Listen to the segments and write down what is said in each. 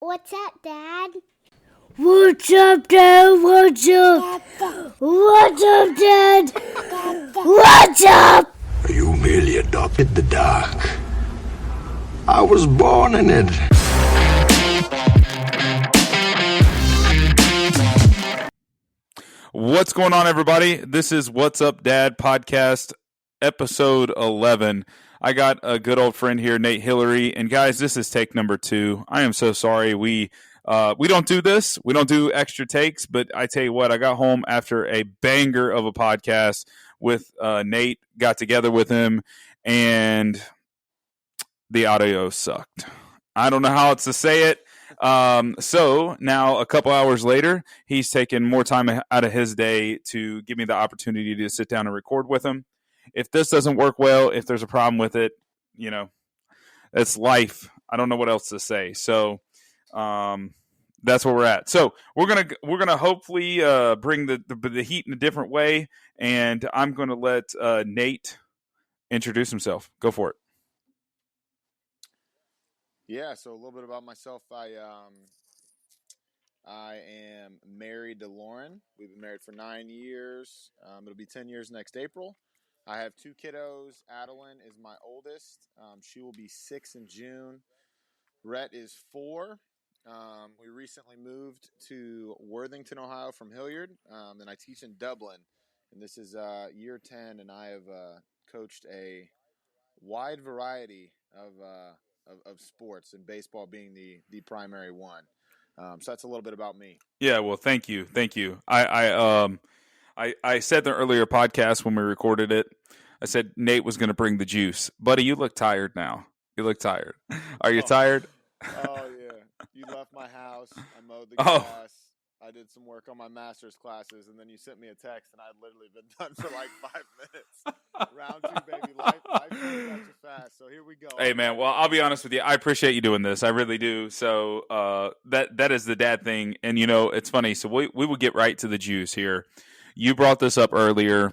What's up, Dad? What's up, Dad? What's up? What's up, Dad? What's up? You merely adopted the dark. I was born in it. What's going on, everybody? This is What's Up, Dad podcast, episode 11. I got a good old friend here, Nate Hillery, and guys, this is take number 2. I am so sorry. We don't do this. We don't do extra takes, but I tell you what, I got home after a banger of a podcast with Nate, got together with him, and the audio sucked. I don't know how else to say it. So now a couple hours later, he's taken more time out of his day to give me the opportunity to sit down and record with him. If this doesn't work well, if there's a problem with it, you know, it's life. I don't know what else to say. So, that's where we're at. So we're gonna hopefully bring the heat in a different way, and I'm gonna let Nate introduce himself. Go for it. Yeah, so a little bit about myself. I am married to Lauren. We've been married for 9 years. It'll be 10 years next April. I have 2 kiddos. Adeline is my oldest. She will be 6 in June. Rhett is 4. We recently moved to Worthington, Ohio from Hilliard, and I teach in Dublin. And this is year 10, and I have coached a wide variety of sports, and baseball being the primary one. So that's a little bit about me. Yeah, well, thank you. I said the earlier podcast when we recorded it, I said Nate was going to bring the juice. Buddy, you look tired now. You look tired. Are you tired? Oh, yeah. You left my house. I mowed the Oh. grass. I did some work on my master's classes, and then you sent me a text, and I'd literally been done for like 5 minutes. Round 2, baby. Life moves at you fast. So here we go. Hey, man. Well, I'll be honest with you. I appreciate you doing this. I really do. So that is the dad thing. And, you know, it's funny. So we will get right to the juice here. You brought this up earlier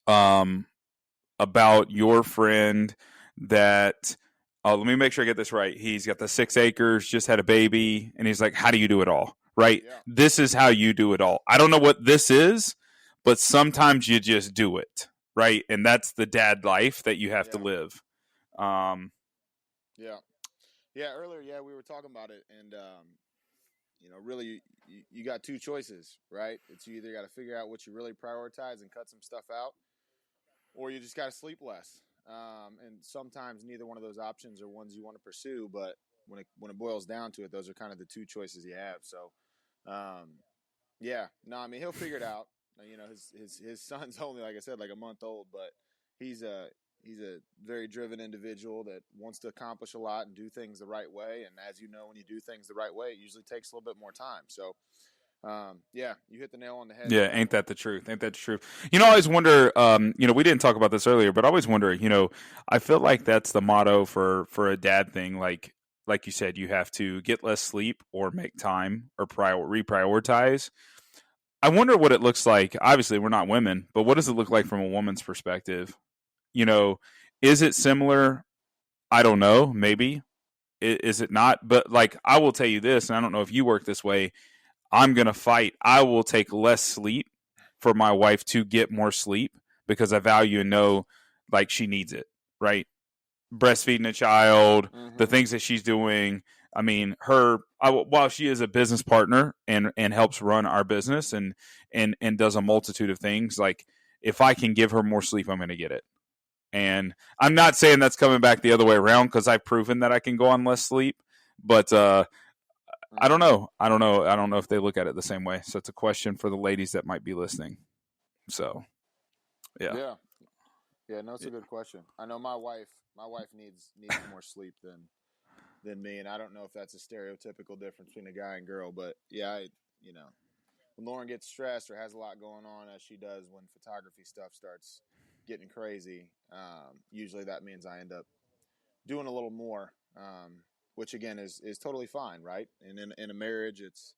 about your friend that let me make sure I get this right. He's got the 6 acres, just had a baby, and he's like, how do you do it all? Right? Yeah. This is how you do it all. I don't know what this is, but sometimes you just do it. Right? And that's the dad life that you have to live. Yeah, earlier, we were talking about it, and really, you got 2 choices, right? It's you either got to figure out what you really prioritize and cut some stuff out, or you just got to sleep less. And sometimes neither one of those options are ones you want to pursue, but when it boils down to it, those are kind of the 2 choices you have. So, he'll figure it out. You know, his son's only, like I said, like a month old, but he's a very driven individual that wants to accomplish a lot and do things the right way. And as you know, when you do things the right way, it usually takes a little bit more time. So, you hit the nail on the head. Yeah, ain't that the truth? Ain't that the truth? You know, I always wonder, we didn't talk about this earlier, but I always wonder, I feel like that's the motto for a dad thing. Like you said, you have to get less sleep or make time or reprioritize. I wonder what it looks like. Obviously, we're not women, but what does it look like from a woman's perspective? You know, is it similar? I don't know. Maybe. Is it not? But like, I will tell you this, and I don't know if you work this way. I'm going to fight. I will take less sleep for my wife to get more sleep because I value and know like she needs it, right? Breastfeeding a child, the things that she's doing. I mean, while she is a business partner and helps run our business and does a multitude of things, like if I can give her more sleep, I'm going to get it. And I'm not saying that's coming back the other way around because I've proven that I can go on less sleep, but I don't know. I don't know if they look at it the same way. So it's a question for the ladies that might be listening. So, yeah. No, it's a good question. I know my wife needs more sleep than me, and I don't know if that's a stereotypical difference between a guy and girl, but when Lauren gets stressed or has a lot going on, as she does when photography stuff starts getting crazy, usually that means I end up doing a little more, which again is totally fine, right? And in a marriage, it's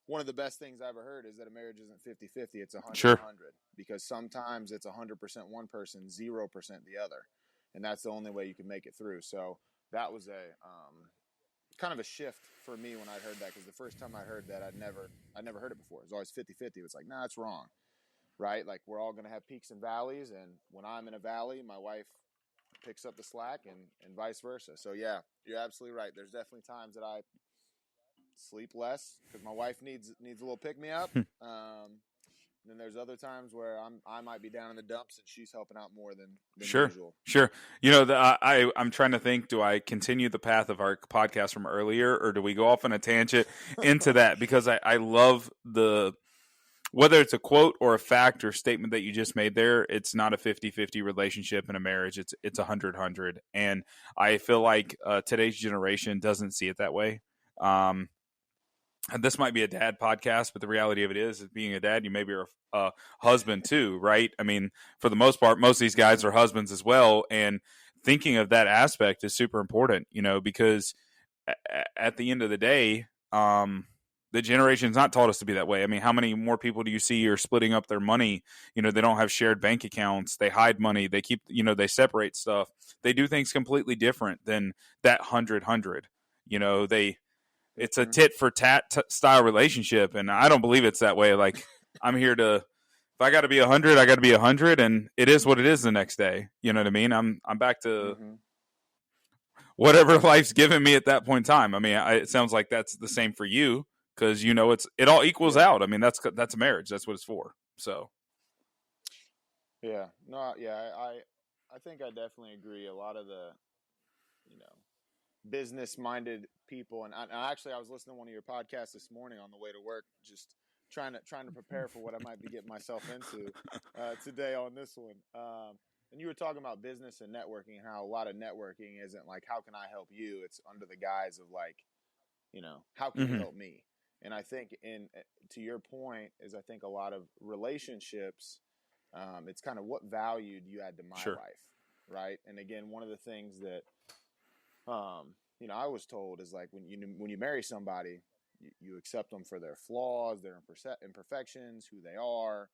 one of the best things I ever heard is that a marriage isn't 50-50, it's 100-100. Sure. Because sometimes it's 100% one person, 0% the other. And that's the only way you can make it through. So that was a kind of a shift for me when I heard that, because the first time I heard that, I'd never heard it before. It was always 50-50. It was like, nah, that's wrong, right? Like, we're all going to have peaks and valleys, and when I'm in a valley, my wife picks up the slack, and vice versa. So yeah, you're absolutely right. There's definitely times that I sleep less because my wife needs a little pick me up. Then there's other times where I might be down in the dumps and she's helping out more than Sure, usual. sure. You know, I'm trying to think. Do I continue the path of our podcast from earlier, or do we go off on a tangent into that? Because I love whether it's a quote or a fact or statement that you just made there. It's not a 50-50 relationship in a marriage. It's 100-100, and I feel like today's generation doesn't see it that way. And this might be a dad podcast, but the reality of it is being a dad, you maybe are a husband too, right? I mean, for the most part, most of these guys are husbands as well. And thinking of that aspect is super important, you know, because at the end of the day, the generation's not taught us to be that way. I mean, how many more people do you see are splitting up their money? You know, they don't have shared bank accounts. They hide money. They keep, you know, they separate stuff. They do things completely different than that 100-100. You know, it's a tit for tat style relationship, and I don't believe it's that way. Like, I'm here to, if I got to be 100, I got to be 100, and it is what it is the next day. You know what I mean? I'm back to whatever life's given me at that point in time. I mean, it sounds like that's the same for you, because you know it all equals out. I mean, that's a marriage. That's what it's for. So, yeah, no, yeah, I think I definitely agree. A lot of the, you know, business-minded people, and I was listening to one of your podcasts this morning on the way to work, just trying to prepare for what I might be getting myself into today on this one. And you were talking about business and networking, how a lot of networking isn't like, how can I help you? It's under the guise of like, you know, how can you help me? And I think to your point is, I think a lot of relationships, it's kind of what value do you add to my life, right? And again, one of the things that you know, I was told is like, when you marry somebody, you accept them for their flaws, their imperfections, who they are,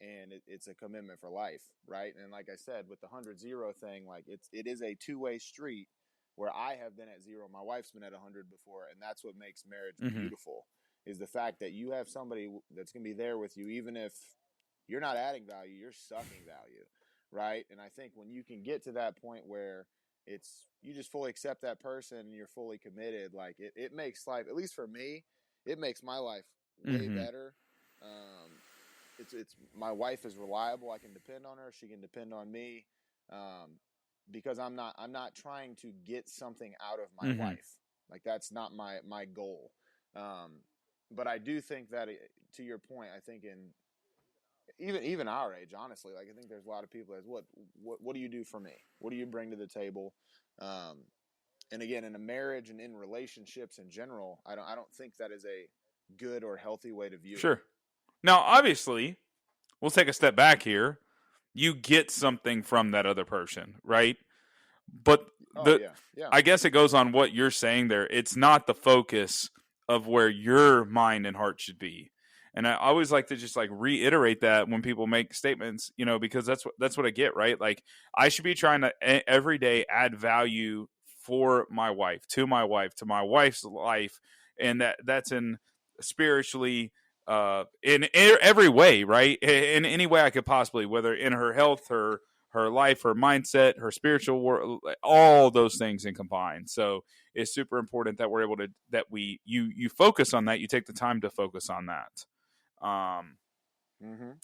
and it's a commitment for life, right? And like I said, with the 100-0 thing, like it is a two-way street where I have been at 0, my wife's been at 100 before, and that's what makes marriage beautiful, is the fact that you have somebody that's going to be there with you, even if you're not adding value, you're sucking value, right? And I think when you can get to that point where you just fully accept that person and you're fully committed, like it makes life, at least for me, it makes my life way better. It's my wife is reliable. I can depend on her. She can depend on me, because I'm not trying to get something out of my wife. Like, that's not my goal. But I do think that, to your point, I think even our age, honestly, like, I think there's a lot of people as what do you do for me? What do you bring to the table? And again, in a marriage and in relationships in general, I don't think that is a good or healthy way to view it. Sure. Now, obviously, we'll take a step back here. You get something from that other person, right? But I guess it goes on what you're saying there. It's not the focus of where your mind and heart should be. And I always like to just like reiterate that when people make statements, you know, because that's what I get, right? Like, I should be trying to every day add value for my wife, to my wife's life, and that's in spiritually, in every way, right? In any way I could possibly, whether in her health, her life, her mindset, her spiritual world, all those things in combined. So it's super important that we're able to, you focus on that. You take the time to focus on that.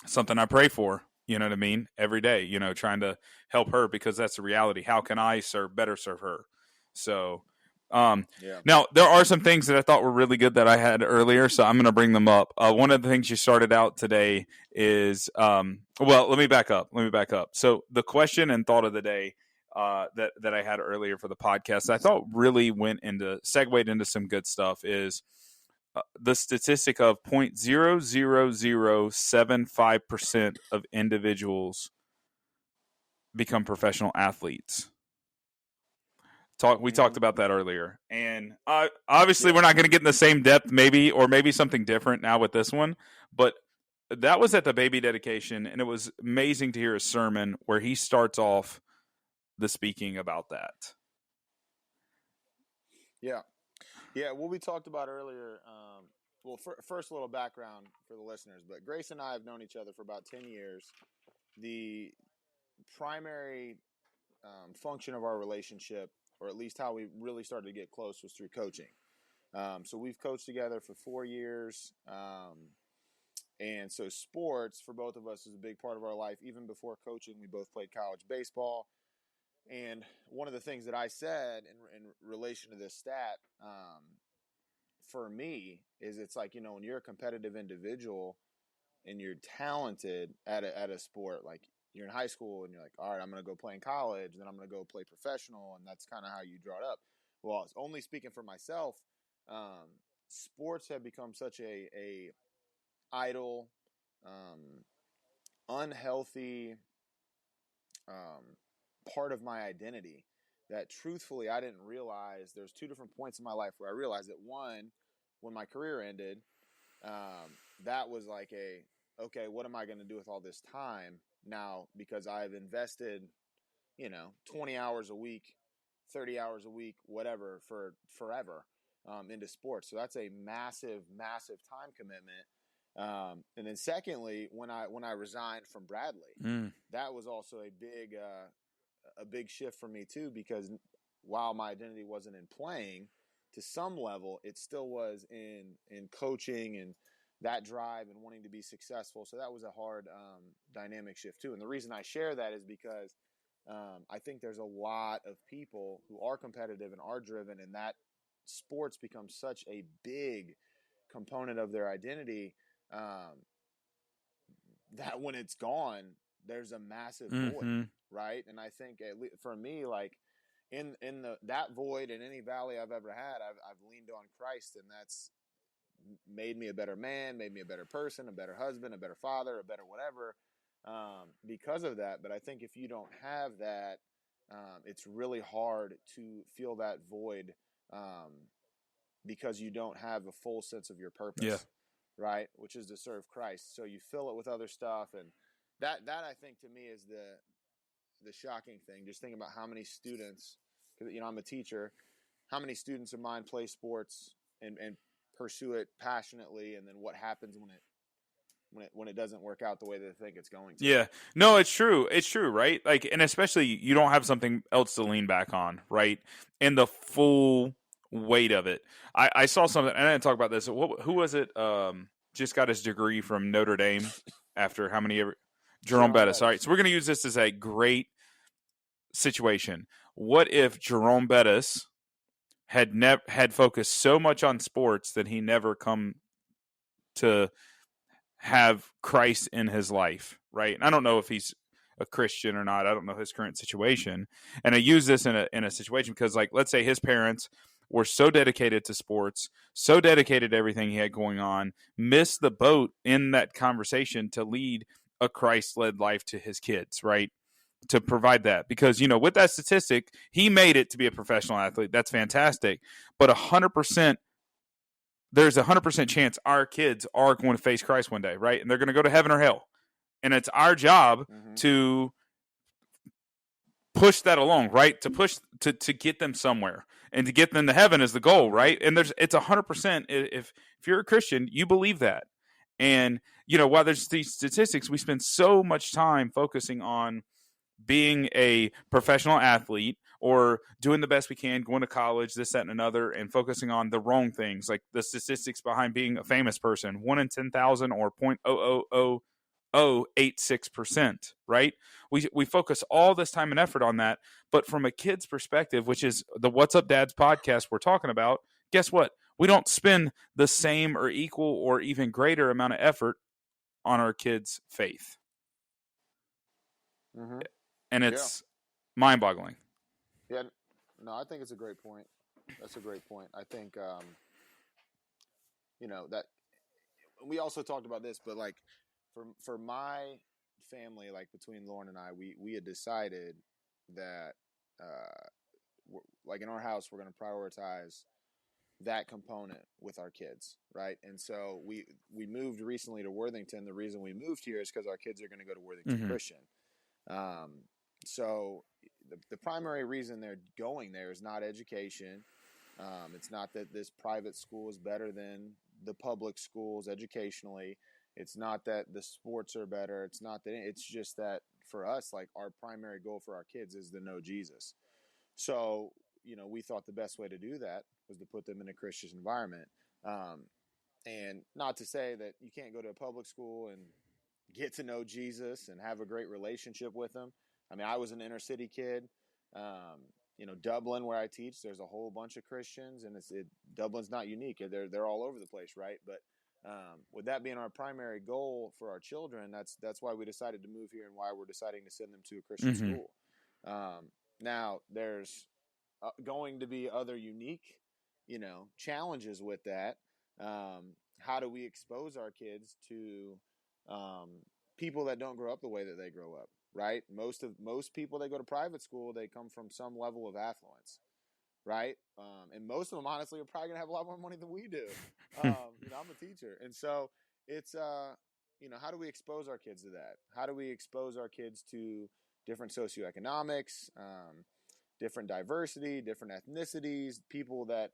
Something I pray for, you know what I mean? Every day, you know, trying to help her, because that's the reality. How can I better serve her? So, now there are some things that I thought were really good that I had earlier, so I'm going to bring them up. One of the things you started out today is, well, let me back up. So the question and thought of the day, that I had earlier for the podcast, I thought really segued into some good stuff, is the statistic of 0.00075% of individuals become professional athletes. We talked about that earlier, and obviously we're not going to get in the same depth, or maybe something different now with this one, but that was at the baby dedication, and it was amazing to hear a sermon where he starts off the speaking about that. Yeah. Yeah, what we talked about earlier. Well, first, a little background for the listeners. But Grace and I have known each other for about 10 years. The primary function of our relationship, or at least how we really started to get close, was through coaching. So we've coached together for 4 years. And so sports for both of us is a big part of our life. Even before coaching, we both played college baseball. And one of the things that I said in relation to this stat, for me, is it's like, when you're a competitive individual and you're talented at a sport, like you're in high school and you're like, all right, I'm going to go play in college, and then I'm going to go play professional. And that's kind of how you draw it up. Well, it's only speaking for myself. Sports have become such a idle, unhealthy part of my identity that truthfully I didn't realize. There's two different points in my life where I realized that. One, when my career ended, that was like okay, what am I going to do with all this time now? Because I've invested, 20 hours a week, 30 hours a week, whatever, for forever into sports. So that's a massive, massive time commitment. And then secondly, when I resigned from Bradley, that was also a big shift for me too, because while my identity wasn't in playing, to some level, it still was in coaching and that drive and wanting to be successful. So that was a hard dynamic shift too. And the reason I share that is because I think there's a lot of people who are competitive and are driven, and that sports becomes such a big component of their identity, that when it's gone, there's a massive void, right? And I think for me, like in that void, in any valley I've ever had, I've leaned on Christ, and that's made me a better man, made me a better person, a better husband, a better father, a better whatever, because of that. But I think if you don't have that, it's really hard to fill that void, because you don't have a full sense of your purpose, right? Which is to serve Christ. So you fill it with other stuff, and that I think to me is the shocking thing. Just think about how many students, because I'm a teacher, how many students of mine play sports and pursue it passionately, and then what happens when it doesn't work out the way they think it's going to. Yeah. No, it's true. It's true, right? Like, and especially you don't have something else to lean back on, right? And the full weight of it. I saw something, and I didn't talk about this. Who was it? Just got his degree from Notre Dame after how many? Jerome Bettis. All right. So we're going to use this as a great situation. What if Jerome Bettis had focused so much on sports that he never come to have Christ in his life, right? And I don't know if he's a Christian or not. I don't know his current situation. And I use this in a situation because, like, let's say his parents were so dedicated to sports, so dedicated to everything he had going on, missed the boat in that conversation to lead a Christ-led life to his kids, right? To provide that. Because, with that statistic, he made it to be a professional athlete. That's fantastic. But 100%, there's 100% chance our kids are going to face Christ one day, right? And they're going to go to heaven or hell. And it's our job to push that along, right? To push to get them somewhere, and to get them to heaven is the goal, right? And it's 100%. If you're a Christian, you believe that. And while there's these statistics, we spend so much time focusing on being a professional athlete or doing the best we can, going to college, this, that, and another, and focusing on the wrong things, like the statistics behind being a famous person, 1 in 10,000 or 0.00086%, right? We focus all this time and effort on that, but from a kid's perspective, which is the What's Up Dads podcast we're talking about, guess what? We don't spend the same or equal or even greater amount of effort on our kids' faith. And it's mind-boggling. Yeah, no, I think it's a great point. That's a great point. I think, that we also talked about this, but like for my family, like between Lauren and I, we had decided that, like in our house, we're going to prioritize that component with our kids, right? And so we moved recently to Worthington. The reason we moved here is because our kids are going to go to Worthington Christian. So the primary reason they're going there is not education. It's not that this private school is better than the public schools educationally. It's not that the sports are better. It's not that. It's just that for us, like our primary goal for our kids is to know Jesus. So, we thought the best way to do that was to put them in a Christian environment. And not to say that you can't go to a public school and get to know Jesus and have a great relationship with him. I mean, I was an inner city kid. Dublin, where I teach, there's a whole bunch of Christians, and Dublin's not unique. They're all over the place, right? But with that being our primary goal for our children, that's why we decided to move here and why we're deciding to send them to a Christian school. Now, there's going to be other unique, challenges with that. How do we expose our kids to people that don't grow up the way that they grow up, right? Most people that go to private school, they come from some level of affluence, right? And most of them, honestly, are probably going to have a lot more money than we do. I'm a teacher. And so it's, how do we expose our kids to that? How do we expose our kids to different socioeconomics, different diversity, different ethnicities, people that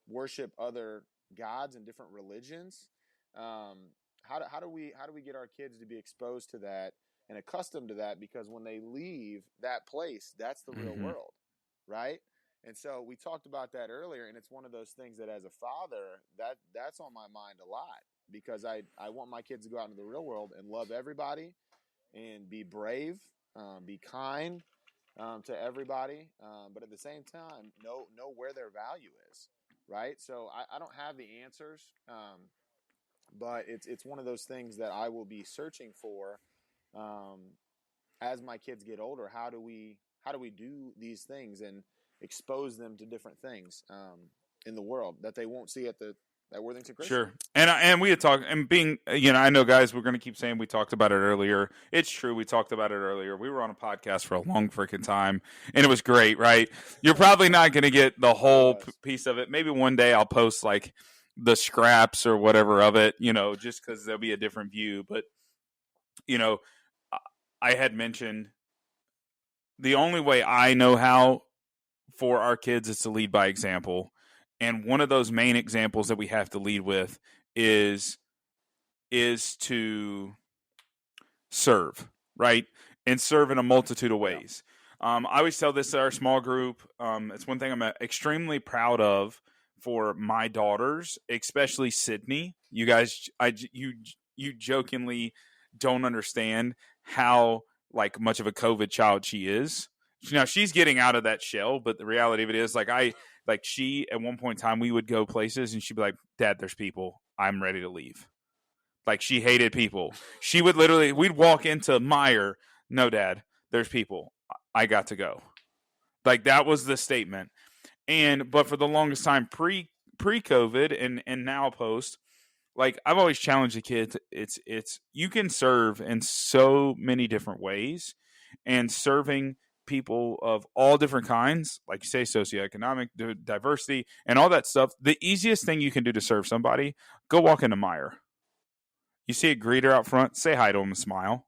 worship other gods and different religions? How do we get our kids to be exposed to that and accustomed to that? Because when they leave that place, that's the real world, right? And so we talked about that earlier, and it's one of those things that as a father, that's on my mind a lot, because I want my kids to go out into the real world and love everybody and be brave, be kind to everybody, but at the same time, know where their value is, right? So I don't have the answers, but it's one of those things that I will be searching for as my kids get older. How do we do these things and expose them to different things in the world that they won't see at Worthington Christian? Sure. And we had talked, and being, I know, guys, we're going to keep saying we talked about it earlier. It's true. We talked about it earlier. We were on a podcast for a long freaking time, and it was great, right? You're probably not going to get the whole piece of it. Maybe one day I'll post like the scraps or whatever of it, just because there'll be a different view. But, I had mentioned the only way I know how for our kids is to lead by example. And one of those main examples that we have to lead with is to serve, right? And serve in a multitude of ways. I always tell this to our small group. It's one thing I'm extremely proud of for my daughters, especially Sydney. You guys, you jokingly don't understand how much of a COVID child she is. Now she's getting out of that shell, but the reality of it is, she, at one point in time, we would go places and she'd be like, "Dad, there's people. I'm ready to leave." She hated people. She would we'd walk into Meijer. "No, Dad, there's people. I got to go." That was the statement. But for the longest time, pre-COVID and now post, I've always challenged the kids. It's you can serve in so many different ways, and serving people of all different kinds, like you say, socioeconomic diversity and all that stuff. The easiest thing you can do to serve somebody, go walk into Meijer. You see a greeter out front, say hi to them and smile.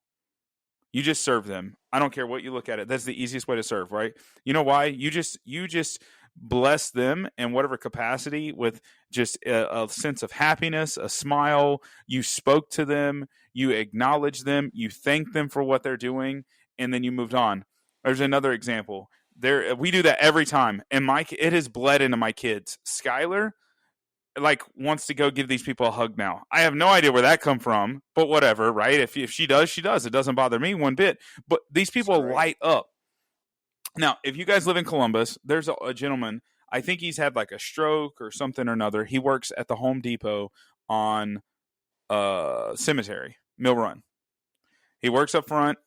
You just serve them. I don't care what you look at it. That's the easiest way to serve, right? You know why? You just bless them in whatever capacity with just a sense of happiness, a smile. You spoke to them, you acknowledge them, you thank them for what they're doing, and then you moved on. There's another example. We do that every time, and it has bled into my kids. Skylar wants to go give these people a hug now. I have no idea where that come from, but whatever, right? If she does, she does. It doesn't bother me one bit. But these people light up. Now, if you guys live in Columbus, there's a gentleman. I think he's had a stroke or something or another. He works at the Home Depot on Cemetery, Mill Run. He works up front.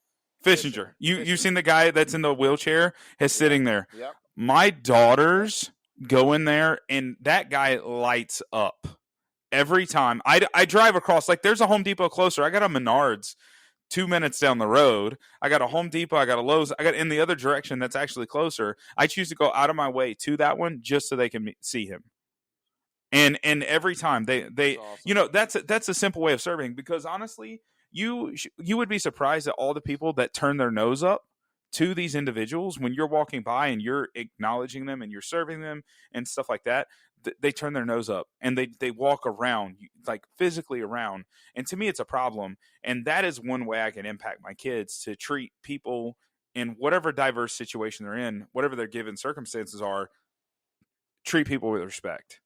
Fishinger. You've seen the guy that's in the wheelchair sitting there. Yep. My daughters go in there, and that guy lights up every time. I drive across. There's a Home Depot closer. I got a Menards 2 minutes down the road. I got a Home Depot. I got a Lowe's. I got in the other direction that's actually closer. I choose to go out of my way to that one just so they can see him. And every time they that's awesome. That's a simple way of serving, because honestly, you would be surprised at all the people that turn their nose up to these individuals, when you're walking by and you're acknowledging them and you're serving them and stuff like that, they turn their nose up and they walk around, like physically around. And to me, it's a problem. And that is one way I can impact my kids, to treat people in whatever diverse situation they're in, whatever their given circumstances are, treat people with respect,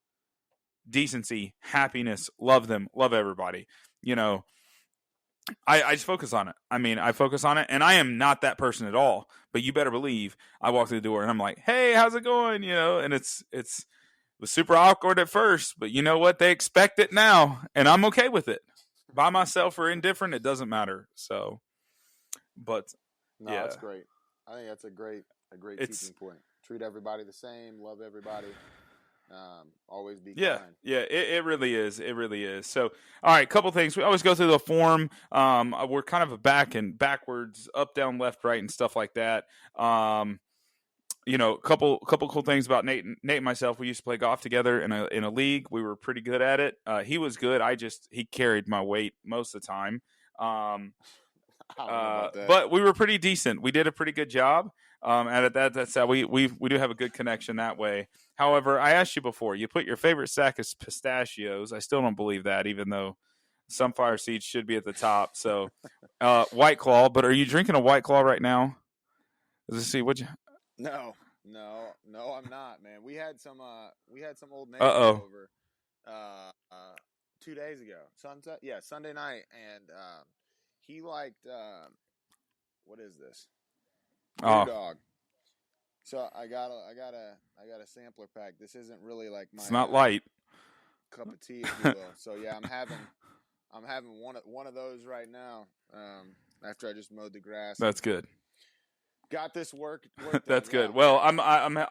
decency, happiness, love them, love everybody. You know, I just focus on it. I mean, I focus on it, and I am not that person at all. But you better believe I walk through the door and I'm like, "Hey, how's it going?" You know, and it was super awkward at first, but you know what? They expect it now, and I'm okay with it. By myself or indifferent, it doesn't matter. So, but No, yeah, that's great. I think that's a great teaching point. Treat everybody the same. Love everybody. Always be kind. Yeah, it really is. It really is. So, all right, couple things. We always go through the form. We're kind of a back and backwards, up, down, left, right, and stuff like that. You know, couple cool things about Nate and myself. We used to play golf together in a league. We were pretty good at it. He was good. He carried my weight most of the time. But we were pretty decent. We did a pretty good job. And that's how we do have a good connection that way. However, I asked you before, you put your favorite sack as pistachios. I still don't believe that, even though sunflower seeds should be at the top. So, White Claw. But are you drinking a White Claw right now? Let's see what you. No, I'm not, man. We had some old neighbors Uh-oh. over 2 days ago. Sunday night, and he liked what is this? Oh. Dog. So I got a sampler pack. This isn't really like my. It's not light. Cup of tea, if you will. So yeah, I'm having one of those right now. After I just mowed the grass. That's good. Got this work That's done, good. yeah. Well,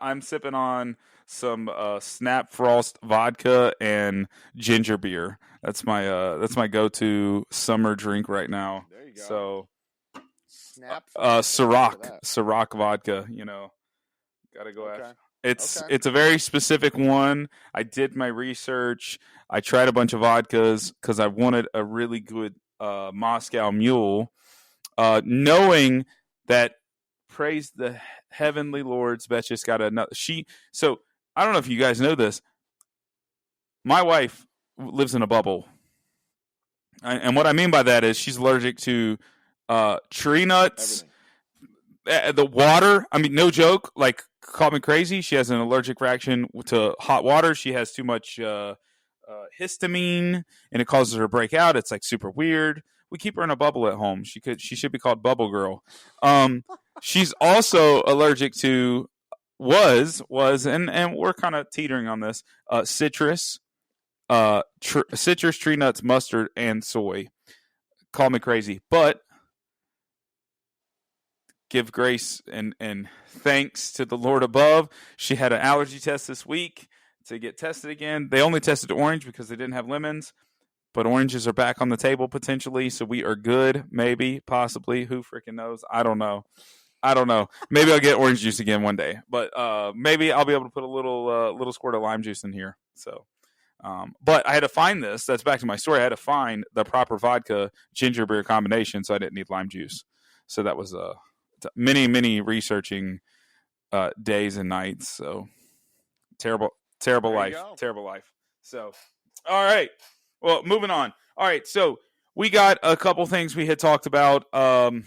I'm sipping on some Snap Frost vodka and ginger beer. That's my go-to summer drink right now. There you go. So Snap. Ciroc vodka. You know, gotta go after. It's a very specific one. I did my research. I tried a bunch of vodkas because I wanted a really good Moscow Mule, knowing that. Praise the heavenly Lords. Betches got another. So I don't know if you guys know this. My wife lives in a bubble, and what I mean by that is she's allergic to tree nuts, the water. I mean, no joke. Like, call me crazy. She has an allergic reaction to hot water. She has too much histamine, and it causes her to break out. It's like super weird. We keep her in a bubble at home. She should be called Bubble Girl. She's also allergic to and we're kind of teetering on this citrus, citrus, tree nuts, mustard, and soy. Call me crazy, but give grace and thanks to the Lord above. She had an allergy test this week to get tested again. They only tested orange because they didn't have lemons. But oranges are back on the table potentially, so we are good. Maybe, possibly. Who freaking knows? I don't know. Maybe I'll get orange juice again one day. But maybe I'll be able to put a little squirt of lime juice in here. So, but I had to find this. That's back to my story. I had to find the proper vodka ginger beer combination, so I didn't need lime juice. So that was many researching days and nights. So terrible life. So, all right. Well, moving on. All right, so we got a couple things we had talked about. Being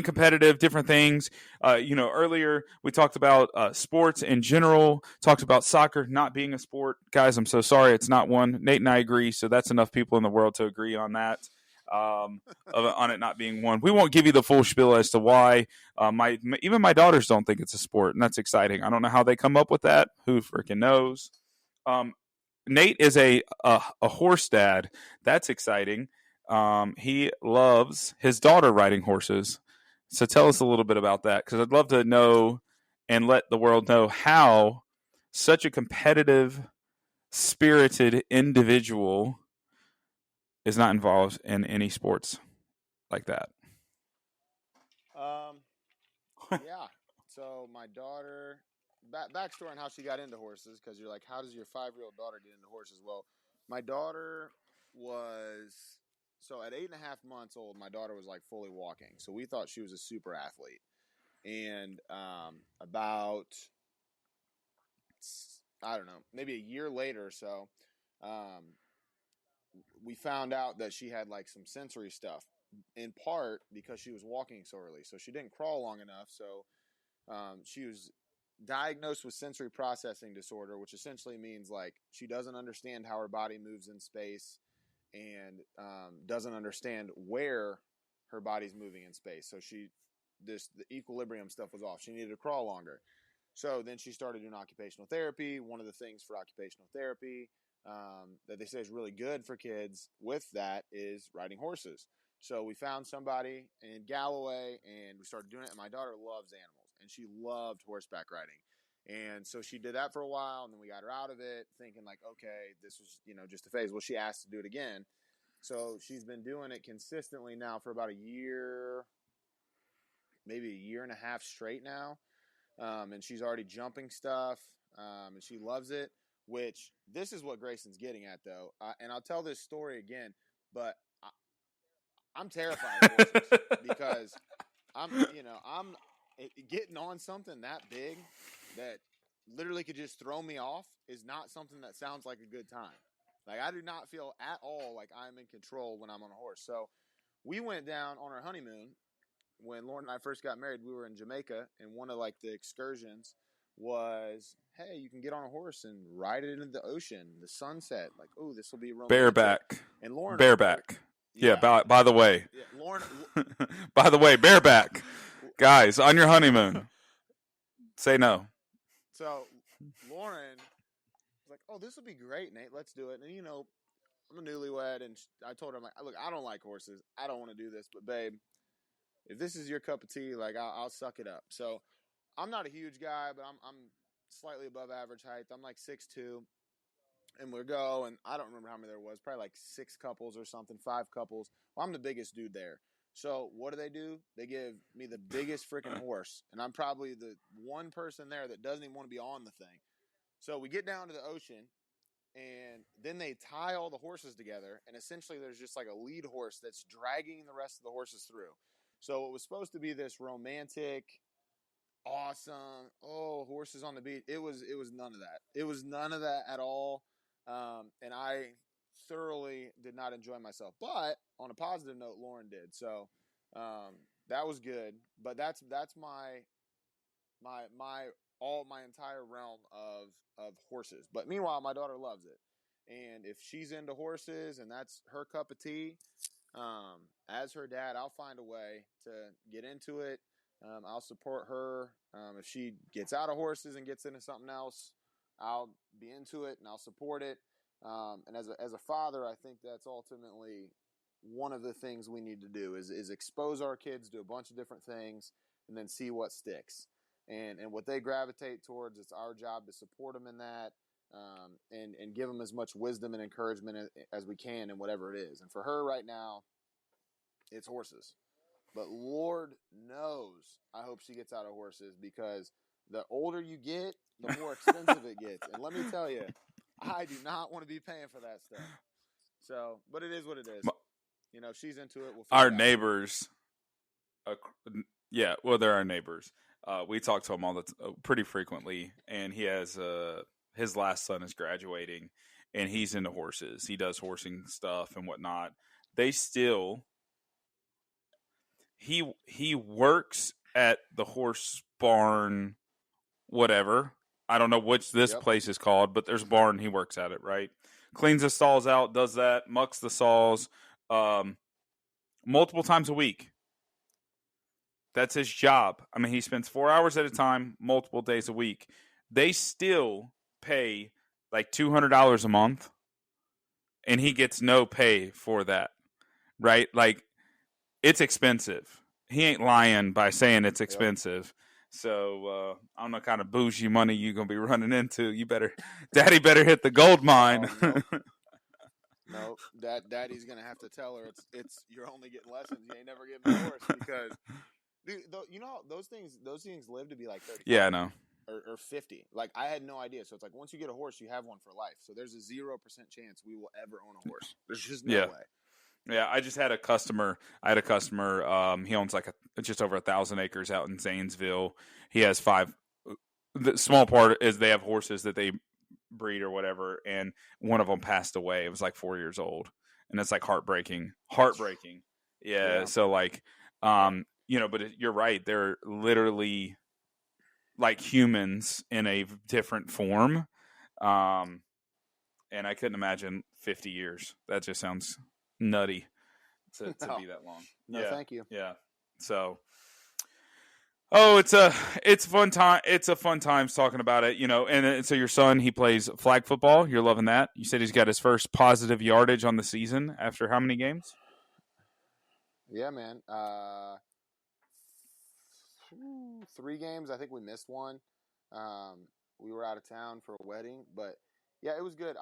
competitive, different things. Earlier we talked about sports in general. Talked about soccer not being a sport. Guys, I'm so sorry, it's not one. Nate and I agree, so that's enough people in the world to agree on that. On it not being one. We won't give you the full spiel as to why. Even my daughters don't think it's a sport, and that's exciting. I don't know how they come up with that. Who freaking knows? Nate is a horse dad. That's exciting. He loves his daughter riding horses. So tell us a little bit about that, because I'd love to know and let the world know how such a competitive, spirited individual is not involved in any sports like that. Yeah. So my daughter. Backstory on how she got into horses, because you're like, how does your 5-year-old daughter get into horses? Well, my daughter was so at 8.5 months old, my daughter was like fully walking. So we thought she was a super athlete. And about, I don't know, maybe a year later or so, we found out that she had like some sensory stuff, in part because she was walking so early. So she didn't crawl long enough. So she was diagnosed with sensory processing disorder, which essentially means like she doesn't understand how her body moves in space and doesn't understand where her body's moving in space. So the equilibrium stuff was off. She needed to crawl longer. So then she started doing occupational therapy. One of the things for occupational therapy that they say is really good for kids with that is riding horses. So we found somebody in Galloway and we started doing it. And my daughter loves animals and she loved horseback riding. And so she did that for a while and then we got her out of it thinking like, okay, this was, just a phase. Well, she asked to do it again. So she's been doing it consistently now for about a year, maybe a year and a half straight now. And she's already jumping stuff, and she loves it, which this is what Grayson's getting at, though. And I'll tell this story again, but I'm terrified of horses because I'm getting on something that big that literally could just throw me off is not something that sounds like a good time. Like, I do not feel at all like I'm in control when I'm on a horse. So we went down on our honeymoon. When Lauren and I first got married, we were in Jamaica, and one of like the excursions was, hey, you can get on a horse and ride it into the ocean, the sunset. Like, oh, this will be romantic. Bareback. And Lauren, bareback. Yeah. By the way, Lauren. By the way, bareback, guys, on your honeymoon, say no. So Lauren was like, oh, this would be great, Nate. Let's do it. And I'm a newlywed, and I told her, I'm like, look, I don't like horses. I don't want to do this, but babe, if this is your cup of tea, like I'll suck it up. So I'm not a huge guy, but I'm slightly above average height. I'm like 6'2", and we go, and I don't remember how many there was, probably like 6 couples or something, 5 couples. Well, I'm the biggest dude there. So what do? They give me the biggest freaking horse, and I'm probably the one person there that doesn't even want to be on the thing. So we get down to the ocean, and then they tie all the horses together, and essentially there's just like a lead horse that's dragging the rest of the horses through. So it was supposed to be this romantic, awesome, horses on the beach. It was none of that. It was none of that at all. And I thoroughly did not enjoy myself. But on a positive note, Lauren did. So that was good. But that's my entire realm of horses. But meanwhile, my daughter loves it. And if she's into horses and that's her cup of tea, as her dad, I'll find a way to get into it. I'll support her. If she gets out of horses and gets into something else, I'll be into it and I'll support it. And as a father, I think that's ultimately one of the things we need to do is expose our kids to a bunch of different things and then see what sticks. And what they gravitate towards, it's our job to support them in that. And give them as much wisdom and encouragement as we can in whatever it is. And for her right now, it's horses. But Lord knows, I hope she gets out of horses because the older you get, the more expensive it gets. And let me tell you, I do not want to be paying for that stuff. So, but it is what it is. If she's into it, we'll figure Our it out. neighbors, they're our neighbors. We talk to them pretty frequently, and he has his last son is graduating, and he's into horses. He does horsing stuff and whatnot. They still he works at the horse barn, whatever. I don't know which this place is called, but there's a barn. He works at it, right? Cleans the stalls out, does that, mucks the stalls, multiple times a week. That's his job. I mean, he spends 4 hours at a time, multiple days a week. They still pay like $200 a month, and he gets no pay for that, right? Like, it's expensive. He ain't lying by saying it's expensive. Yep. So I don't know what kind of bougie money you're going to be running into. Daddy better hit the gold mine. Nope. Daddy's going to have to tell her it's you're only getting lessons. You ain't never getting a horse because those things live to be like 30. Yeah, I know. Or 50. Like, I had no idea. So it's like once you get a horse, you have one for life. So there's a 0% chance we will ever own a horse. There's just no way. Yeah, I just had a customer. I had a customer. He owns like just over 1,000 acres out in Zanesville. He has 5. The small part is they have horses that they breed or whatever, and one of them passed away. It was like 4 years old, and it's like heartbreaking. Heartbreaking. Yeah. Yeah. So like, but you're right. They're literally like humans in a different form. And I couldn't imagine 50 years. That just sounds nutty to No. be that long. No, yeah, thank you. Yeah. So, it's a fun time. It's a fun times talking about it, And so your son, he plays flag football. You're loving that. You said he's got his first positive yardage on the season after how many games? Yeah, man. 3 games. I think we missed one. We were out of town for a wedding, but yeah, it was good.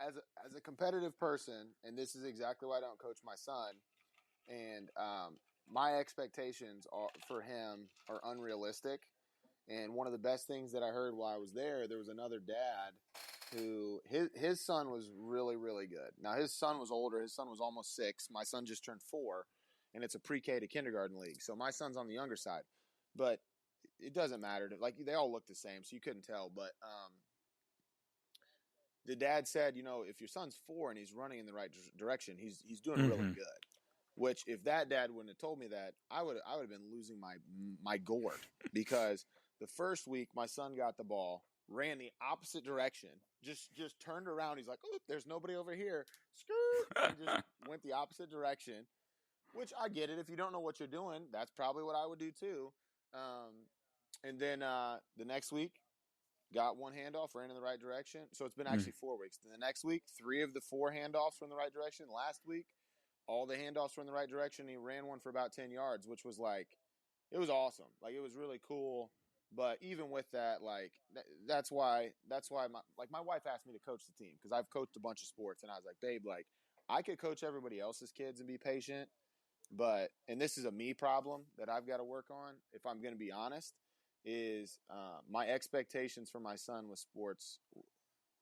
As a competitive person, and this is exactly why I don't coach my son. And my expectations for him are unrealistic. And one of the best things that I heard while I was there was another dad who his son was really, really good. Now his son was older. His son was almost 6. My son just turned 4, and it's a pre-K to kindergarten league. So my son's on the younger side, but it doesn't matter. Like, they all look the same, so you couldn't tell. But the dad said, if your son's 4 and he's running in the right direction, he's doing really good. Which, if that dad wouldn't have told me that, I would have been losing my gourd, because the first week my son got the ball, ran the opposite direction, just turned around. He's like, "Oh, there's nobody over here." Skirt, and just went the opposite direction. Which, I get it. If you don't know what you're doing, that's probably what I would do too. And then the next week, got 1 handoff, ran in the right direction. So it's been actually 4 weeks. Then the next week, 3 of the 4 handoffs were in the right direction. Last week, all the handoffs were in the right direction. He ran one for about 10 yards, which was it was awesome. Like, it was really cool. But even with that, that's why my wife asked me to coach the team, because I've coached a bunch of sports, and I was like, babe, I could coach everybody else's kids and be patient, and this is a me problem that I've got to work on, if I'm going to be honest, is my expectations for my son with sports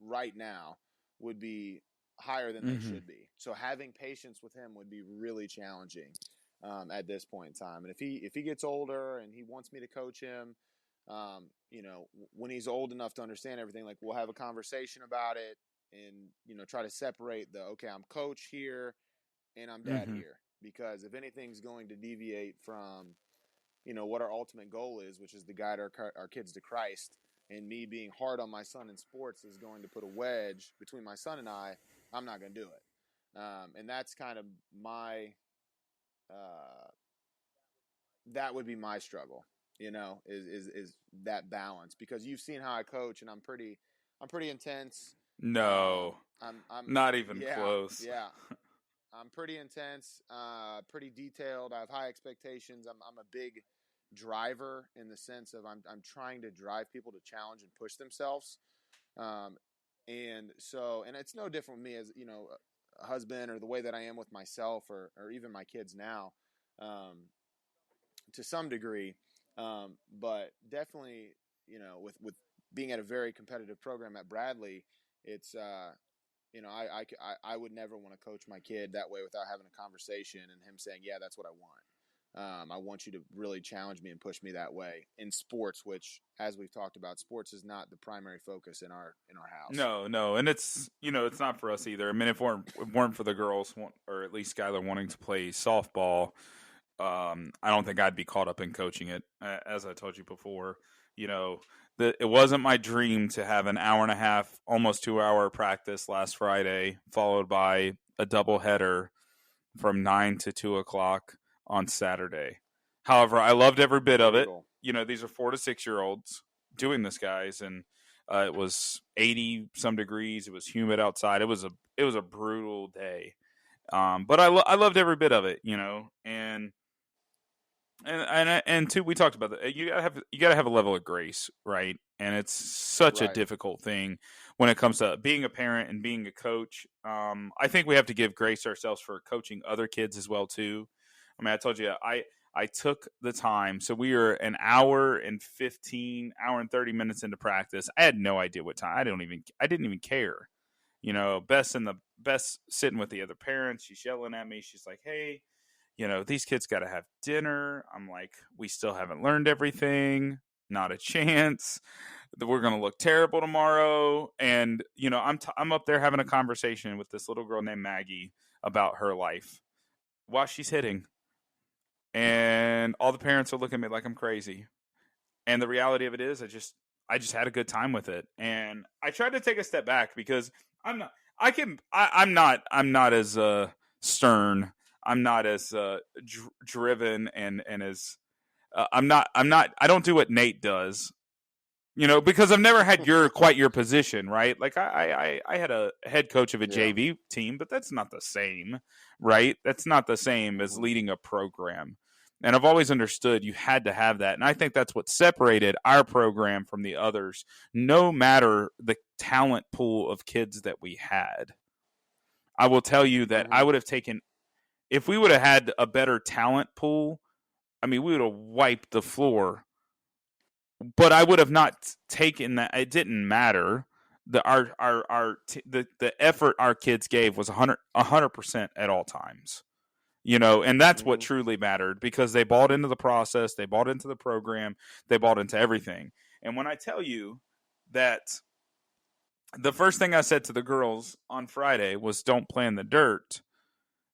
right now would be higher than they should be. So having patience with him would be really challenging at this point in time. And if he gets older and he wants me to coach him, when he's old enough to understand everything, we'll have a conversation about it, and try to separate okay, I'm coach here and I'm dad here, because if anything's going to deviate from what our ultimate goal is, which is to guide our kids to Christ, and me being hard on my son in sports is going to put a wedge between my son and I'm not going to do it. And that's kind of that would be my struggle, is that balance, because you've seen how I coach, and I'm pretty intense. No, I'm not even close. Yeah. I'm pretty intense, pretty detailed. I have high expectations. I'm a big driver, in the sense of I'm trying to drive people to challenge and push themselves. And it's no different with me as, a husband, or the way that I am with myself, or even my kids now, to some degree. But definitely, with being at a very competitive program at Bradley, it's, I would never want to coach my kid that way without having a conversation and him saying, yeah, that's what I want. I want you to really challenge me and push me that way in sports, which, as we've talked about, sports is not the primary focus in our house. No, and it's it's not for us either. I mean, if it weren't for the girls, or at least Skylar wanting to play softball, I don't think I'd be caught up in coaching it. As I told you before, it wasn't my dream to have an hour and a half, almost 2-hour practice last Friday, followed by a doubleheader from 9 to 2 o'clock on Saturday. However, I loved every bit of it. These are 4 to 6 year olds doing this, guys, and it was 80 some degrees. It was humid outside. It was a brutal day, but I loved every bit of it. And two, we talked about that. You gotta have a level of grace, right? And it's such a difficult thing when it comes to being a parent and being a coach. I think we have to give grace to ourselves for coaching other kids as well too. I mean, I told you I took the time. So we were an hour and 30 minutes into practice. I had no idea what time. I didn't even care. Best sitting with the other parents. She's yelling at me. She's like, "Hey, these kids got to have dinner." I'm like, "We still haven't learned everything. Not a chance. We're going to look terrible tomorrow." And, I'm up there having a conversation with this little girl named Maggie about her life while she's hitting. And all the parents are looking at me like I'm crazy. And the reality of it is I just had a good time with it. And I tried to take a step back because I'm not as stern. I'm not as driven and as I don't do what Nate does, because I've never had quite your position, right? Like I had a head coach of a Yeah. JV team, but that's not the same, right? That's not the same as Mhm. leading a program. And I've always understood you had to have that. And I think that's what separated our program from the others, no matter the talent pool of kids that we had. I will tell you that I Mhm. would have taken, if we would have had a better talent pool, I mean, we would have wiped the floor, but I would have not taken that. It didn't matter. The effort our kids gave was 100% at all times. And that's what Mhm. truly mattered because they bought into the process, they bought into the program, they bought into everything. And when I tell you that the first thing I said to the girls on Friday was don't play in the dirt,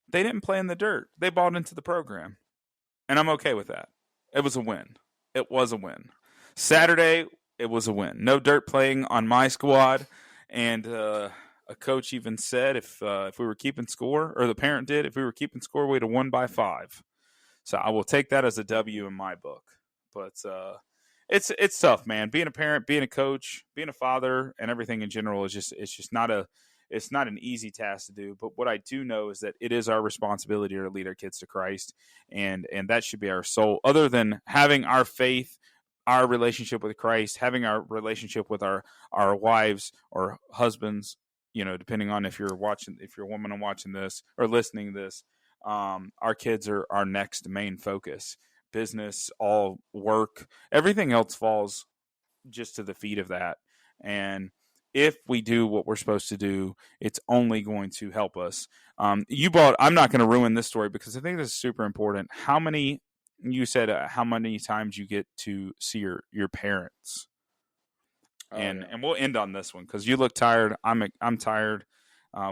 they didn't play in the dirt. They bought into the program. And I'm okay with that. It was a win. It was a win. Yeah. Saturday, it was a win. No dirt playing on my squad, and a coach even said if we were keeping score, or the parent did, if we were keeping score, we'd have won by 5. So I will take that as a W in my book. But it's tough, man. Being a parent, being a coach, being a father, and everything in general is just not an easy task to do. But what I do know is that it is our responsibility to lead our kids to Christ, and that should be our soul. Other than having our faith, our relationship with Christ, having our relationship with our wives or husbands, depending on if you're a woman and watching this or listening to this, our kids are our next main focus. Business, all work, everything else falls just to the feet of that. And if we do what we're supposed to do, it's only going to help us. I'm not going to ruin this story because I think this is super important. You said how many times you get to see your parents, Oh and yeah. we'll end on this one because you look tired. I'm tired.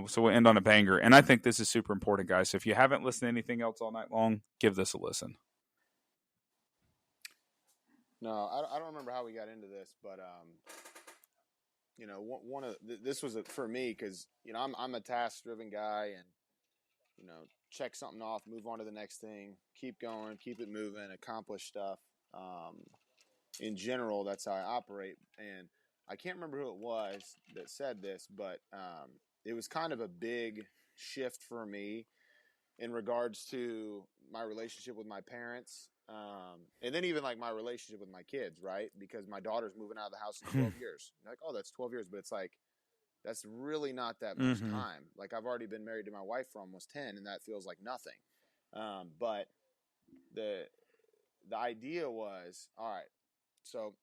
So we'll end on a banger. And I think this is super important, guys. So if you haven't listened to anything else all night long, give this a listen. No, I don't remember how we got into this, but one of this was for me because I'm a task driven guy, and check something off, move on to the next thing, keep going, keep it moving, accomplish stuff. In general, that's how I operate. And I can't remember who it was that said this, but it was kind of a big shift for me in regards to my relationship with my parents. And then even like my relationship with my kids, right? Because my daughter's moving out of the house in 12 years. You're like, oh, that's 12 years. But it's like, that's really not that much Mm-hmm. time. Like I've already been married to my wife for almost 10, and that feels like nothing. But the the idea was, all right, so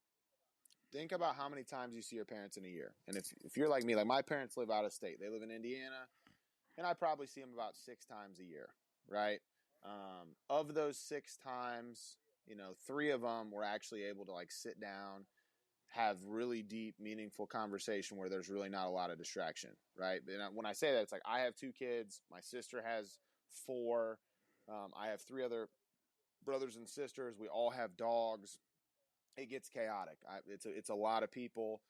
think about how many times you see your parents in a year. And if you're like me, like my parents live out of state. They live in Indiana, and I probably see them about 6 times a year, right? Of those 6 times, 3 of them were actually able to like sit down, have really deep, meaningful conversation where there's really not a lot of distraction, right? And when I say that, it's like I have 2 kids. My sister has 4. I have 3 other brothers and sisters. We all have dogs. It gets chaotic. It's a lot of people,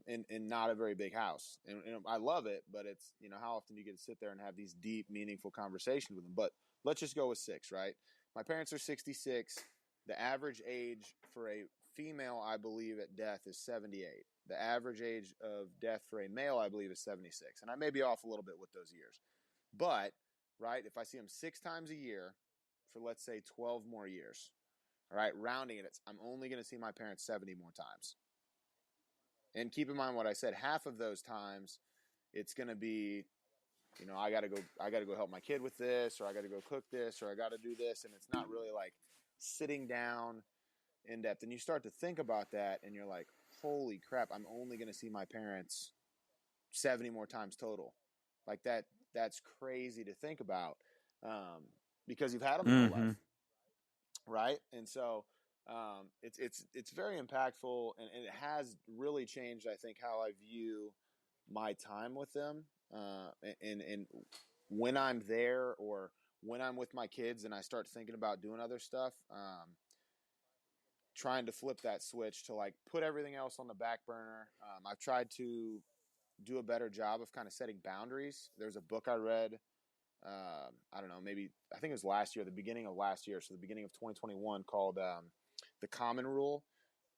in not a very big house, and I love it. But it's how often do you get to sit there and have these deep, meaningful conversations with them? But let's just go with 6, right? My parents are 66. The average age for a female, I believe, at death is 78. The average age of death for a male, I believe, is 76. And I may be off a little bit with those years, but right, if I see them 6 times a year for let's say 12 more years, all right, rounding it, I'm only going to see my parents 70 more times. And keep in mind what I said, half of those times it's going to be, I got to go help my kid with this, or I got to go cook this, or I got to do this. And it's not really like sitting down in depth. And you start to think about that and you're like, holy crap, I'm only going to see my parents 70 more times total. Like that's crazy to think about, because you've had them your whole Mm-hmm. life, right? And so it's very impactful, and it has really changed, I think, how I view my time with them, and when I'm there, or when I'm with my kids and I start thinking about doing other stuff, trying to flip that switch to like put everything else on the back burner. I've tried to do a better job of kind of setting boundaries. There's a book I read, I don't know, maybe I think it was last year, the beginning of last year, so the beginning of 2021, called The Common Rule,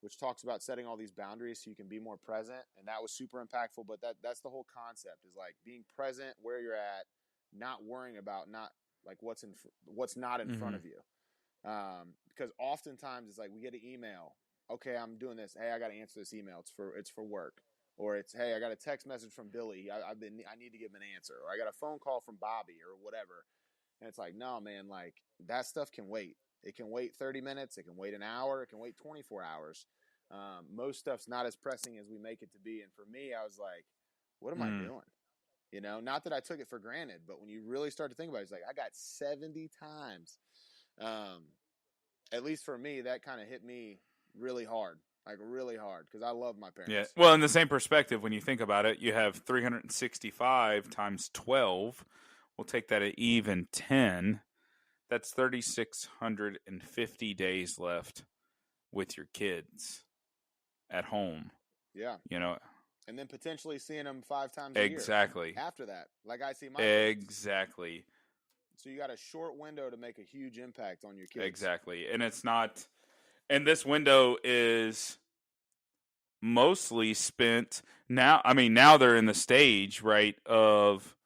which talks about setting all these boundaries so you can be more present. And that was super impactful. But that's the whole concept, is like being present where you're at, not worrying about not like what's not in front Mm-hmm. of you. Because oftentimes it's like we get an email. Okay, I'm doing this. Hey, I got to answer this email. It's for work. Or it's, hey, I got a text message from Billy. I need to give him an answer. Or I got a phone call from Bobby or whatever. And it's like, no, man, like that stuff can wait. It can wait 30 minutes. It can wait an hour. It can wait 24 hours. Most stuff's not as pressing as we make it to be. And for me, I was like, what am I doing? You know, not that I took it for granted, but when you really start to think about it, it's like I got 70 times. At least for me, that kind of hit me really hard, because I love my Yeah. parents. Well, in the same perspective, when you think about it, you have 365 times 12. We'll take that at even 10. That's 3,650 days left with your kids at home. Yeah. You know, And then potentially seeing them 5 times a year exactly. after that, like I see my kids. Exactly. So you got a short window to make a huge impact on your kids. Exactly. And it's not, and this window is mostly spent now. I mean, now they're in the stage, right, of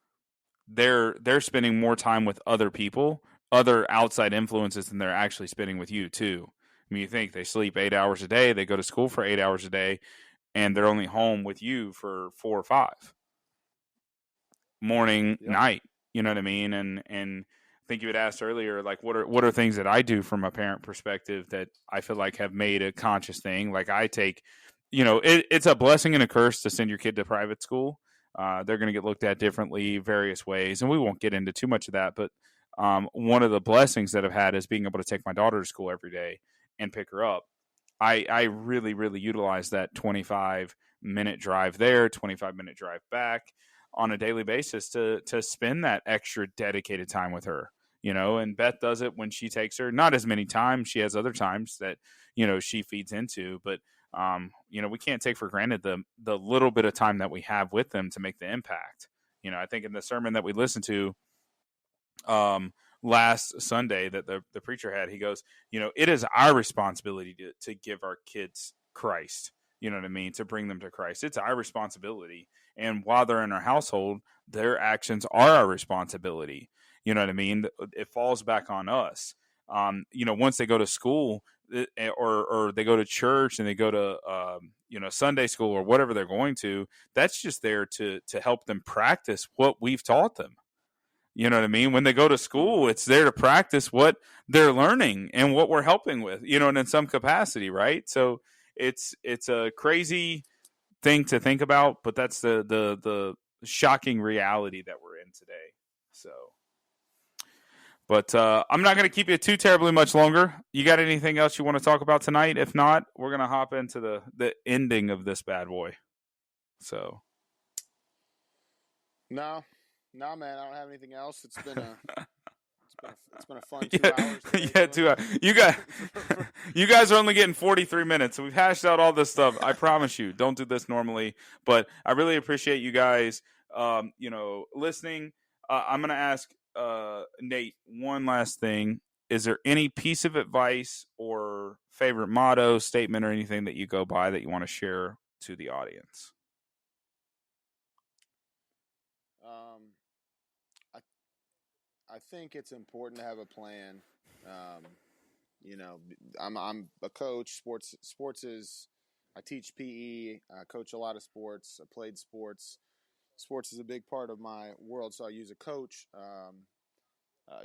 they're spending more time with other people, other outside influences, than they're actually spending with you too. I mean, you think they sleep 8 hours a day, they go to school for 8 hours a day, and they're only home with you for 4 or 5, morning, Yep. night. You know what I mean? And I think you had asked earlier, like, what are things that I do from a parent perspective that I feel like have made a conscious thing. Like I take, it's a blessing and a curse to send your kid to private school. They're going to get looked at differently, various ways, and we won't get into too much of that. But one of the blessings that I've had is being able to take my daughter to school every day and pick her up. I really, really utilize that 25-minute drive there, 25-minute drive back on a daily basis to spend that extra dedicated time with her. And Beth does it when she takes her. Not as many times. She has other times that, she feeds into, but we can't take for granted the little bit of time that we have with them to make the impact. I think in the sermon that we listened to last Sunday that the preacher had, he goes, it is our responsibility to give our kids Christ. You know what I mean? To bring them to Christ. It's our responsibility. And while they're in our household, their actions are our responsibility. You know what I mean? It falls back on us. Once they go to school or they go to church and they go to, Sunday school or whatever they're going to, that's just there to help them practice what we've taught them. You know what I mean? When they go to school, it's there to practice what they're learning and what we're helping with, and in some capacity, right? So it's a crazy thing to think about, but that's the shocking reality that we're in today. So, but I'm not going to keep you too terribly much longer. You got anything else you want to talk about tonight? If not, we're going to hop into the ending of this bad boy. So, No, man, I don't have anything else. It's been a fun 2 hours. Yeah, 2 hours. You guys are only getting 43 minutes. So we've hashed out all this stuff. I promise you, don't do this normally, but I really appreciate you guys, listening. I'm gonna ask Nate one last thing. Is there any piece of advice or favorite motto, statement, or anything that you go by that you want to share to the audience? I think it's important to have a plan. I'm a coach. Sports is. I teach PE. I coach a lot of sports. I played sports. Sports is a big part of my world, so I use a coach.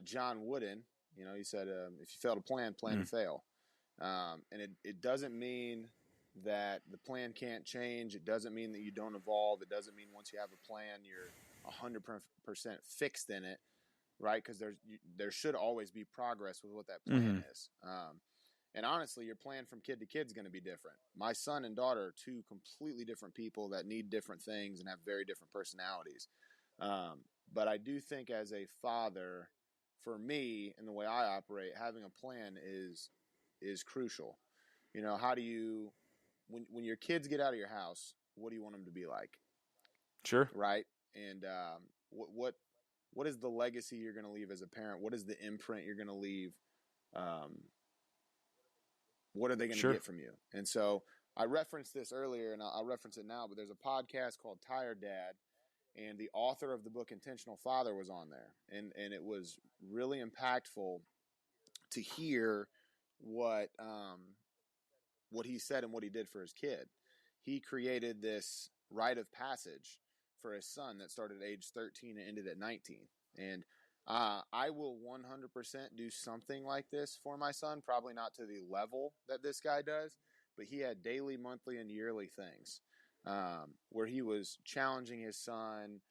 John Wooden. He said, if you fail to plan to fail. And it doesn't mean that the plan can't change. It doesn't mean that you don't evolve. It doesn't mean once you have a plan, you're 100% fixed in it, right? Because there should always be progress with what that plan is. And honestly, your plan from kid to kid is going to be different. My son and daughter are two completely different people that need different things and have very different personalities. But I do think as a father, for me and the way I operate, having a plan is crucial. You know, how do you, when your kids get out of your house, what do you want them to be like? Sure. Right. And what is the legacy you're going to leave as a parent? What is the imprint you're going to leave? What are they going to get from you? And so I referenced this earlier, and I'll reference it now, but there's a podcast called Tired Dad, and the author of the book Intentional Father was on there. And it was really impactful to hear what he said and what he did for his kid. He created this rite of passage for his son that started at age 13 and ended at 19. And I will 100% do something like this for my son, probably not to the level that this guy does, but he had daily, monthly, and yearly things where he was challenging his son,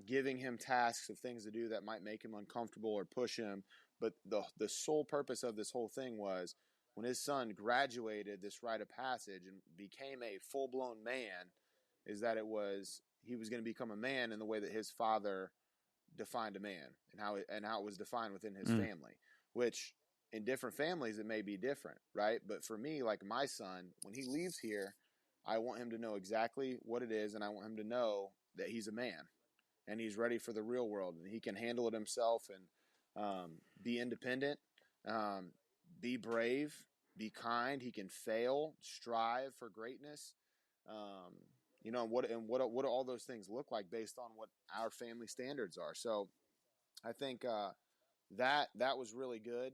giving him tasks of things to do that might make him uncomfortable or push him. But the sole purpose of this whole thing was when his son graduated this rite of passage and became a full-blown man, is that he was going to become a man in the way that his father defined a man and how it was defined within his family, which in different families it may be different, right? But for me, like my son, when he leaves here, I want him to know exactly what it is, and I want him to know that he's a man and he's ready for the real world and he can handle it himself and be independent, be brave, be kind. He can fail, strive for greatness. You know, what do all those things look like based on what our family standards are? So I think that was really good.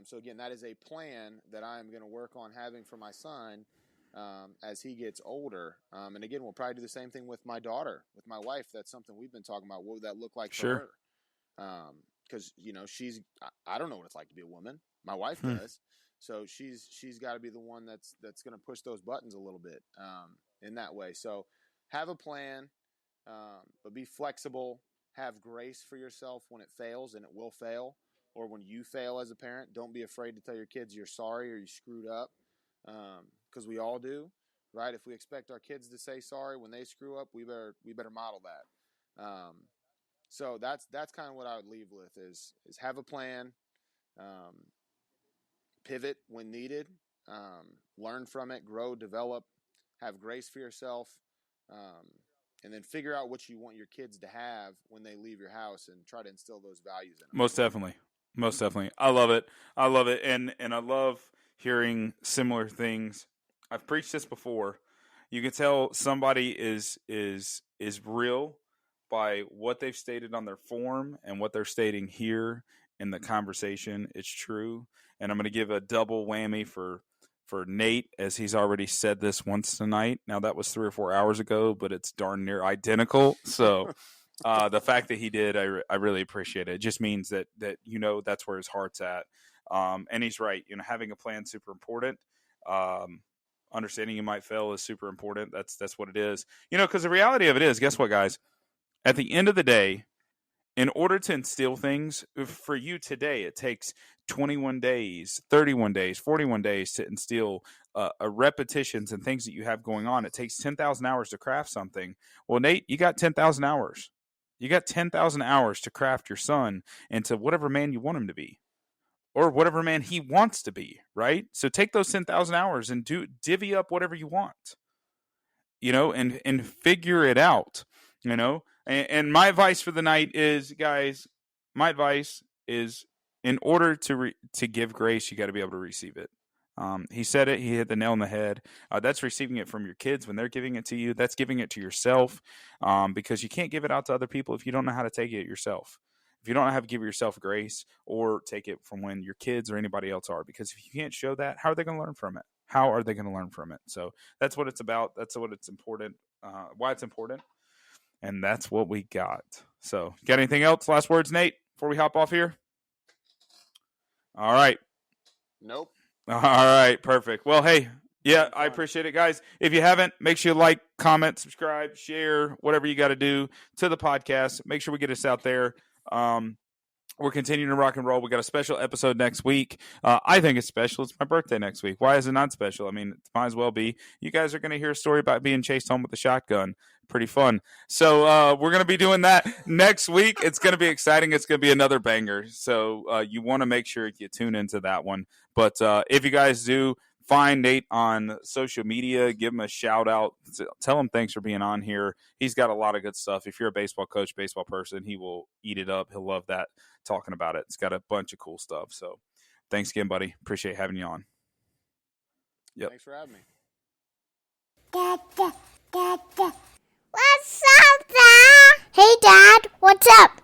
So again, that is a plan that I'm going to work on having for my son as he gets older. And again, we'll probably do the same thing with my daughter, with my wife. That's something we've been talking about. What would that look like for her? Because you know, I don't know what it's like to be a woman. My wife does. So she's got to be the one that's going to push those buttons a little bit in that way. So have a plan, but be flexible. Have grace for yourself when it fails, and it will fail. Or when you fail as a parent, don't be afraid to tell your kids you're sorry or you screwed up, because we all do, right? If we expect our kids to say sorry when they screw up, we better model that. So that's kind of what I would leave with is have a plan. Pivot when needed, learn from it, grow, develop, have grace for yourself, and then figure out what you want your kids to have when they leave your house and try to instill those values in them. Most definitely. I love it. And I love hearing similar things. I've preached this before. You can tell somebody is real by what they've stated on their form and what they're stating here in the conversation. It's true. And I'm going to give a double whammy for Nate, as he's already said this once tonight. Now, that was 3 or 4 hours ago, but it's darn near identical. So the fact that he did, I really appreciate it. It just means that you know, that's where his heart's at. And he's right. You know, having a plan is super important. Understanding you might fail is super important. That's what it is. You know, because the reality of it is, guess what, guys? At the end of the day, in order to instill things for you today, it takes 21 days, 31 days, 41 days to instill repetitions and things that you have going on. It takes 10,000 hours to craft something. Well, Nate, you got 10,000 hours. You got 10,000 hours to craft your son into whatever man you want him to be, or whatever man he wants to be, right? So take those 10,000 hours and divvy up whatever you want, you know, and figure it out, you know. And my advice for the night is, guys, in order to give grace, you got to be able to receive it. He said it. He hit the nail on the head. That's receiving it from your kids when they're giving it to you. That's giving it to yourself, because you can't give it out to other people if you don't know how to take it yourself. If you don't know how to give yourself grace or take it from when your kids or anybody else are. Because if you can't show that, how are they going to learn from it? How are they going to learn from it? So that's what it's about. That's what it's important. Why it's important. And that's what we got. So, got anything else? Last words, Nate, before we hop off here? All right. Nope. All right, perfect. Well, hey, Yeah, I appreciate it, guys. If you haven't, make sure you like, comment, subscribe, share, whatever you got to do to the podcast. Make sure we get us out there. We're continuing to rock and roll. We got a special episode next week. I think it's special. It's my birthday next week. Why is it not special? I mean, it might as well be. You guys are going to hear a story about being chased home with a shotgun. Pretty fun. So we're going to be doing that next week. It's going to be exciting. It's going to be another banger. So you want to make sure you tune into that one. But if you guys do, find Nate on social media. Give him a shout out. Tell him thanks for being on here. He's got a lot of good stuff. If you're a baseball coach, baseball person, he will eat it up. He'll love that, talking about it. It's got a bunch of cool stuff. So thanks again, buddy. Appreciate having you on. Yep. Thanks for having me. What's up, Dad? Hey, Dad. What's up?